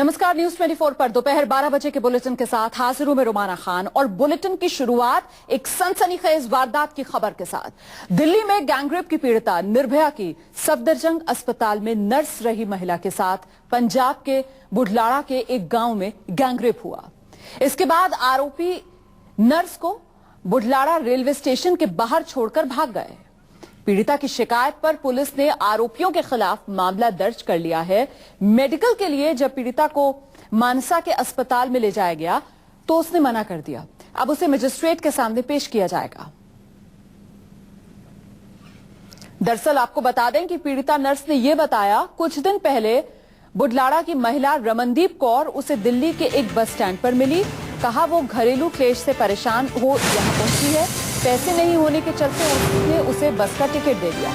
नमस्कार, न्यूज 24 पर दोपहर 12 बजे के बुलेटिन के साथ हाजिर हूं मैं रुमाना खान। और बुलेटिन की शुरुआत एक सनसनीखेज वारदात की खबर के साथ। दिल्ली में गैंगरेप की पीड़िता निर्भया की सफदरजंग अस्पताल में नर्स रही महिला के साथ पंजाब के बुढलाड़ा के एक गांव में गैंगरेप हुआ। इसके बाद आरोपी नर्स को बुढलाड़ा रेलवे स्टेशन के बाहर छोड़कर भाग गए। पीड़िता की शिकायत पर पुलिस ने आरोपियों के खिलाफ मामला दर्ज कर लिया है। मेडिकल के लिए जब पीड़िता को मानसा के अस्पताल में ले जाया गया तो उसने मना कर दिया। अब उसे मजिस्ट्रेट के सामने पेश किया जाएगा। दरअसल आपको बता दें कि पीड़िता नर्स ने यह बताया, कुछ दिन पहले बुढलाड़ा की महिला रमनदीप कौर उसे दिल्ली के एक बस स्टैंड पर मिली। कहा वो घरेलू क्लेश से परेशान हो यहां पहुंची है। पैसे नहीं होने के चलते उसने उसे बस का टिकट दे दिया।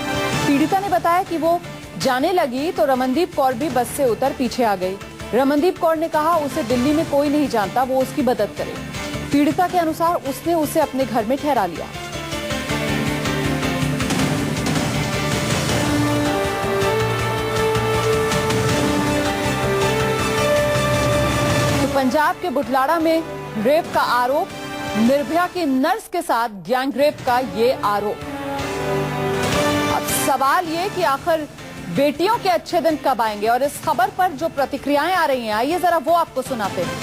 पीड़िता ने बताया कि वो जाने लगी तो रमनदीप कौर भी बस से उतर पीछे आ गई। रमनदीप कौर ने कहा उसे दिल्ली में कोई नहीं जानता, वो उसकी मदद करे। पीड़िता के अनुसार उसने उसे अपने घर में ठहरा लिया। तो पंजाब के बुढलाड़ा में रेप का आरोप, निर्भया की नर्स के साथ गैंगरेप का ये आरोप। अब सवाल ये कि आखिर बेटियों के अच्छे दिन कब आएंगे, और इस खबर पर जो प्रतिक्रियाएं आ रही हैं, आइए जरा वो आपको सुनाते हैं।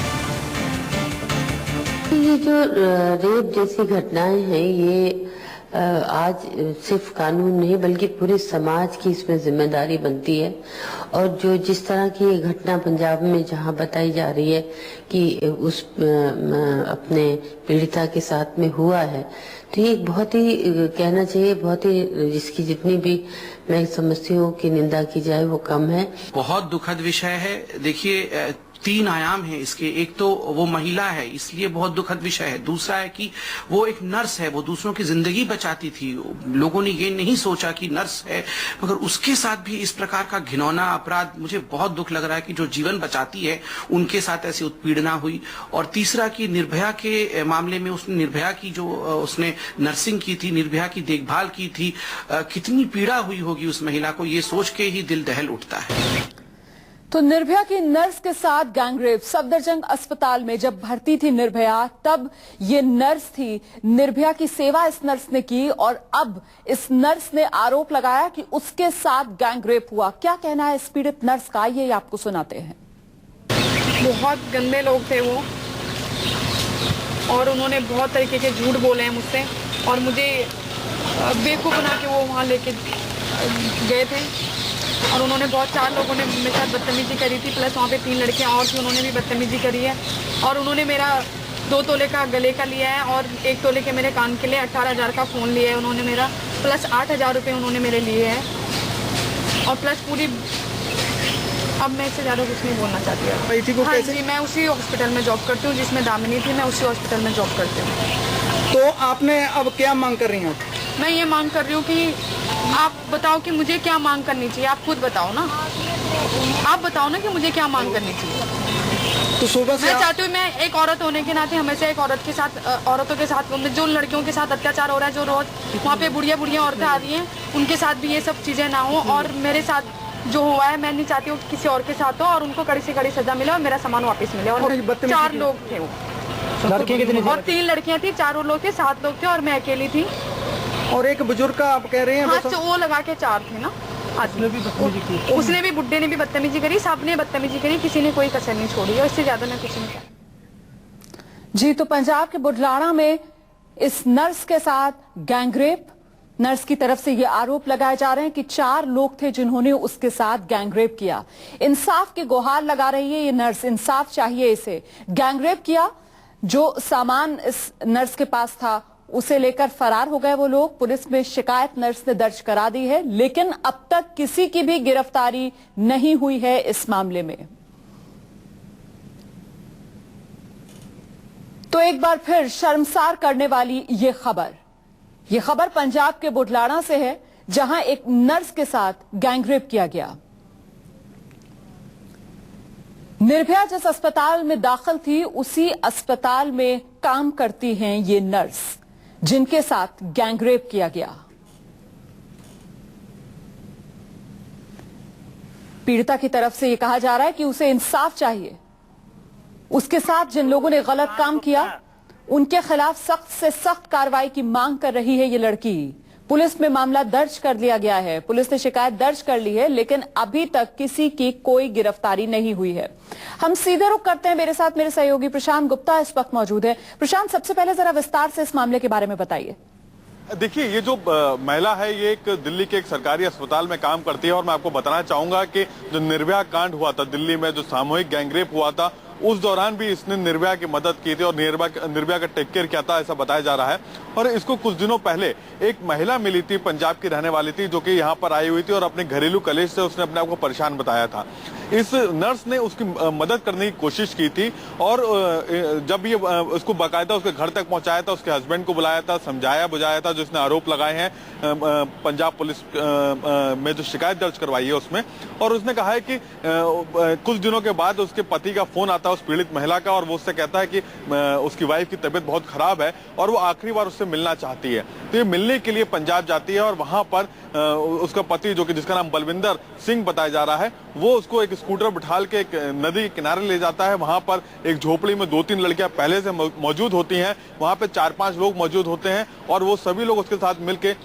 ये जो रेप जैसी घटनाएं हैं, ये आज सिर्फ कानून नहीं बल्कि पूरे समाज की इसमें जिम्मेदारी बनती है। और जो जिस तरह की ये घटना पंजाब में जहां बताई जा रही है कि उस अपने पीड़िता के साथ में हुआ है, तो ये बहुत ही कहना चाहिए, बहुत ही जिसकी जितनी भी मैं समझती हूँ कि निंदा की जाए वो कम है। बहुत दुखद विषय है। देखिए, 3 आयाम है इसके। एक तो वो महिला है, इसलिए बहुत दुखद विषय है। दूसरा है कि वो एक नर्स है, वो दूसरों की जिंदगी बचाती थी। लोगों ने ये नहीं सोचा कि नर्स है, मगर उसके साथ भी इस प्रकार का घिनौना अपराध, मुझे बहुत दुख लग रहा है कि जो जीवन बचाती है उनके साथ ऐसी उत्पीड़ना हुई। और तीसरा कि निर्भया के मामले में उसने निर्भया की जो उसने नर्सिंग की थी, निर्भया की देखभाल की थी, कितनी पीड़ा हुई होगी उस महिला को, ये सोच के ही दिल दहल उठता है। तो निर्भया की नर्स के साथ गैंगरेप। सफदरजंग अस्पताल में जब भर्ती थी निर्भया, तब ये नर्स थी। निर्भया की सेवा इस नर्स ने की और अब इस नर्स ने आरोप लगाया कि उसके साथ गैंगरेप हुआ। क्या कहना है इस पीड़ित नर्स का, ये आपको सुनाते हैं। बहुत गंदे लोग थे वो, और उन्होंने बहुत तरीके के झूठ बोले हैं मुझसे, और मुझे बेवकूफ बना के वो वहाँ लेके गए थे। और उन्होंने 4 लोगों ने मेरे साथ बदतमीजी करी थी, प्लस वहाँ पे 3 लड़कियाँ और थी, उन्होंने भी बदतमीजी करी है। और उन्होंने मेरा 2 तोले का गले का लिया है और 1 तोले के मेरे कान के लिए 18,000 का फ़ोन लिया है उन्होंने मेरा, प्लस 8,000 रुपये उन्होंने मेरे लिए हैं। और प्लस पूरी, अब मैं इससे ज़्यादा कुछ नहीं बोलना चाहती हूँ। हाँ जी, मैं उसी हॉस्पिटल में जॉब करती हूँ जिसमें दामिनी थी, मैं उसी हॉस्पिटल में जॉब करती हूँ। तो आपने अब क्या मांग कर रही हैं? मैं ये मांग कर रही हूँ कि आप बताओ कि मुझे क्या मांग करनी चाहिए। आप खुद बताओ ना, आप बताओ ना कि मुझे क्या मांग करनी चाहिए। तो सुबह से मैं चाहती हूँ, मैं एक औरत होने के नाते हमेशा एक औरत के साथ, औरतों के साथ जो लड़कियों के साथ अत्याचार हो रहा है, जो रोज वहाँ पे बुढ़िया औरतें आ रही हैं, उनके साथ भी ये सब चीजें ना हो। और मेरे साथ जो हुआ है, मैं नहीं चाहती हूँ किसी और के साथ हो, और उनको कड़ी से कड़ी सजा मिले और मेरा सामान वापस मिले। और 4 लोग थे वो, लड़कियां कितनी थी? और 3 लड़कियां थी, 4 लोग थे, 7 लोग थे और मैं अकेली थी। और एक बुजुर्ग का आप कह रहे हैं? हाँ, वो लगा के 4 थे ना। उसने भी बुड्ढे ने भी बदतमीजी करी, सबने बदतमीजी करी, किसी ने कोई कसर नहीं छोड़ी, और इससे ज्यादा मैं कुछ नहीं कहा। जी, तो पंजाब के बुढलाड़ा में इस नर्स के साथ गैंगरेप, नर्स की तरफ से ये आरोप लगाए जा रहे हैं कि 4 लोग थे जिन्होंने उसके साथ गैंगरेप किया। इंसाफ की गुहार लगा रही है ये नर्स, इंसाफ चाहिए इसे। गैंगरेप किया, जो सामान इस नर्स के पास था उसे लेकर फरार हो गए वो लोग। पुलिस में शिकायत नर्स ने दर्ज करा दी है, लेकिन अब तक किसी की भी गिरफ्तारी नहीं हुई है इस मामले में। तो एक बार फिर शर्मसार करने वाली ये खबर पंजाब के बुढलाड़ा से है, जहां एक नर्स के साथ गैंगरेप किया गया। निर्भया जिस अस्पताल में दाखिल थी, उसी अस्पताल में काम करती हैं ये नर्स जिनके साथ गैंगरेप किया गया। पीड़िता की तरफ से यह कहा जा रहा है कि उसे इंसाफ चाहिए। उसके साथ जिन लोगों ने गलत काम किया उनके खिलाफ सख्त से सख्त कार्रवाई की मांग कर रही है ये लड़की। पुलिस में मामला दर्ज कर लिया गया है, पुलिस ने शिकायत दर्ज कर ली है, लेकिन अभी तक किसी की कोई गिरफ्तारी नहीं हुई है। हम सीधे रुख करते हैं, मेरे साथ मेरे सहयोगी प्रशांत गुप्ता इस वक्त मौजूद है। प्रशांत, सबसे पहले जरा विस्तार से इस मामले के बारे में बताइए। देखिए, ये जो महिला है ये एक दिल्ली के एक सरकारी अस्पताल में काम करती है और मैं आपको बताना चाहूंगा कि जो निर्भया कांड हुआ था दिल्ली में, जो सामूहिक गैंगरेप हुआ था, उस दौरान भी इसने निर्भया की मदद की थी और निर्भया का टेक केयर किया था, ऐसा बताया जा रहा है। और इसको कुछ दिनों पहले एक महिला मिली थी, पंजाब की रहने वाली थी, जो कि यहाँ पर आई हुई थी और अपने घरेलू कलेश से उसने अपने आप को परेशान बताया था। इस नर्स ने उसकी मदद करने की कोशिश की थी और जब ये उसको बाकायदा उसके घर तक पहुंचाया था, उसके हस्बैंड को बुलाया था, समझाया बुझाया था, जिसने आरोप लगाए हैं पंजाब पुलिस में जो शिकायत दर्ज करवाई है उसमें। और उसने कहा है कि कुछ दिनों के बाद उसके पति का फोन आता है उस पीड़ित महिला का और वो उससे कहता है कि उसकी वाइफ की तबीयत बहुत खराब है और वो आखिरी बार उससे मिलना चाहती है। तो ये मिलने के लिए पंजाब जाती है और वहां पर उसका पति, जो कि जिसका नाम बलविंदर सिंह बताया जा रहा है, वो उसको एक स्कूटर बिठाल के एक नदी के किनारे ले जाता है। वहां पर एक झोपड़ी में 2-3 लड़कियां पहले से मौजूद होती हैं, वहां पे 4-5 लोग मौजूद होते हैं और वो सभी लोग उसके साथ मिलके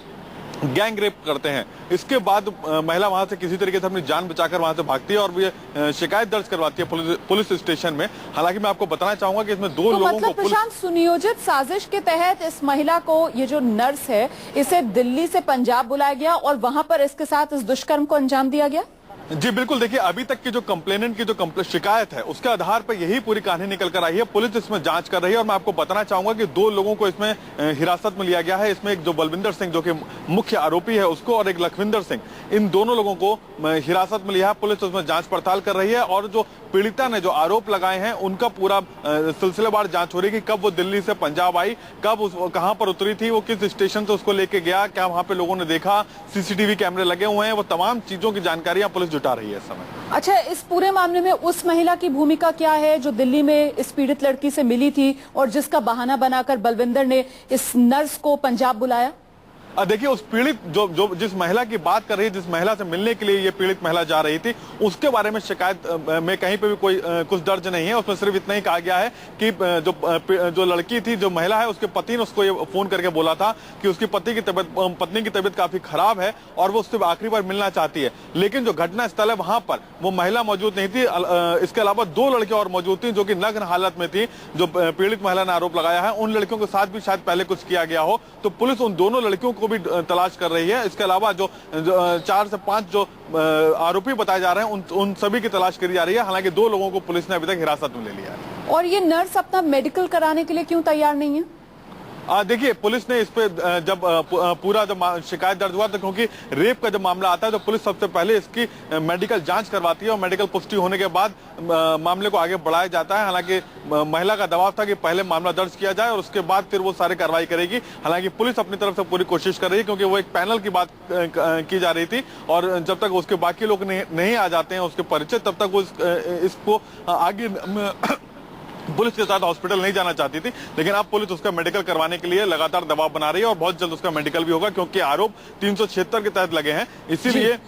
गैंग रेप करते हैं। इसके बाद महिला वहां से किसी तरीके से अपनी जान बचाकर वहां से भागती है और ये शिकायत दर्ज करवाती है पुलिस स्टेशन में। हालांकि मैं आपको बताना चाहूंगा कि इसमें 2 लोगों को प्रशांत, सुनियोजित साजिश के तहत इस महिला को, ये जो नर्स है, इसे दिल्ली से पंजाब बुलाया गया और वहां पर इसके साथ इस दुष्कर्म को अंजाम दिया गया। जी बिल्कुल, देखिए अभी तक की जो कंप्लेनेंट की जो शिकायत है उसके आधार पर यही पूरी कहानी निकल कर आई है। पुलिस इसमें जांच कर रही है और मैं आपको बताना चाहूंगा कि 2 लोगों को इसमें हिरासत में लिया गया है। इसमें एक जो बलविंदर सिंह जो कि मुख्य आरोपी है उसको और एक लखविंदर सिंह, इन दोनों लोगों को हिरासत में लिया है। पुलिस उसमें जांच पड़ताल कर रही है और जो पीड़िता ने जो आरोप लगाए हैं उनका पूरा सिलसिलेवार जांच हो रही है कि कब वो दिल्ली से पंजाब आई, कब कहां पर उतरी थी, वो किस स्टेशन से उसको लेके गया, क्या वहां पे लोगों ने देखा, सीसीटीवी कैमरे लगे हुए हैं, वो तमाम चीजों की जानकारियां पुलिस जुटा रही है इस समय। अच्छा, इस पूरे मामले में उस महिला की भूमिका क्या है जो दिल्ली में इस पीड़ित लड़की से मिली थी और जिसका बहाना बनाकर बलविंदर ने इस नर्स को पंजाब बुलाया? देखिए, उस पीड़ित जो जिस महिला की बात कर रही है, जिस महिला से मिलने के लिए ये पीड़ित महिला जा रही थी, उसके बारे में शिकायत में कहीं पे भी कोई कुछ दर्ज नहीं है। उसमें सिर्फ इतना ही कहा गया है कि जो लड़की थी, जो महिला है, उसके पति ने उसको ये फोन करके बोला था कि उसकी पत्नी की तबीयत काफी खराब है और वो उससे आखिरी बार मिलना चाहती है। लेकिन जो घटना स्थल है वहां पर वो महिला मौजूद नहीं थी। इसके अलावा 2 लड़कियां और मौजूद थी जो कि नग्न हालत में थी। जो पीड़ित महिला ने आरोप लगाया है उन लड़कियों के साथ भी शायद पहले कुछ किया गया हो, तो पुलिस उन दोनों लड़कियों को भी तलाश कर रही है। इसके अलावा जो 4 से 5 जो आरोपी बताए जा रहे हैं उन सभी की तलाश करी जा रही है। हालांकि 2 लोगों को पुलिस ने अभी तक हिरासत में ले लिया है। और ये नर्स अपना मेडिकल कराने के लिए क्यों तैयार नहीं है? देखिए, पुलिस ने इस पे जब पूरा जब शिकायत दर्ज हुआ, तो क्योंकि रेप का जब मामला आता है तो पुलिस सबसे पहले इसकी मेडिकल जांच करवाती है और मेडिकल पुष्टि होने के बाद मामले को आगे बढ़ाया जाता है। हालांकि महिला का दबाव था कि पहले मामला दर्ज किया जाए और उसके बाद फिर वो सारी कार्रवाई करेगी। हालांकि पुलिस अपनी तरफ से पूरी कोशिश कर रही है क्योंकि वो एक पैनल की बात की जा रही थी और जब तक उसके बाकी लोग नहीं आ जाते हैं उसके परिचय, तब तक वो इसको आगे पुलिस के साथ हॉस्पिटल नहीं जाना चाहती थी। लेकिन अब पुलिस उसका मेडिकल करवाने के लिए लगातार दबाव बना रही है और बहुत जल्द उसका मेडिकल भी होगा क्योंकि आरोप 376 के तहत लगे हैं। इसीलिए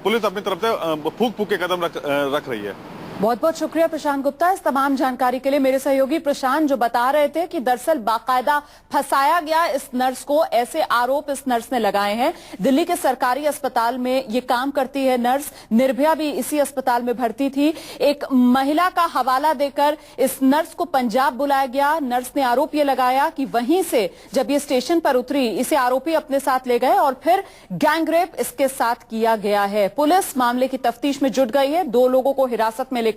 पुलिस अपनी तरफ से फूंक फूंक के कदम रख रही है। बहुत बहुत शुक्रिया प्रशांत गुप्ता इस तमाम जानकारी के लिए। मेरे सहयोगी प्रशांत जो बता रहे थे कि दरअसल बाकायदा फंसाया गया इस नर्स को, ऐसे आरोप इस नर्स ने लगाए हैं। दिल्ली के सरकारी अस्पताल में ये काम करती है नर्स, निर्भया भी इसी अस्पताल में भर्ती थी। एक महिला का हवाला देकर इस नर्स को पंजाब बुलाया गया। नर्स ने आरोप ये लगाया कि वहीं से जब ये स्टेशन पर उतरी, इसे आरोपी अपने साथ ले गए और फिर गैंगरेप इसके साथ किया गया है। पुलिस मामले की तफ्तीश में जुट गई है, 2 लोगों को हिरासत में लेकर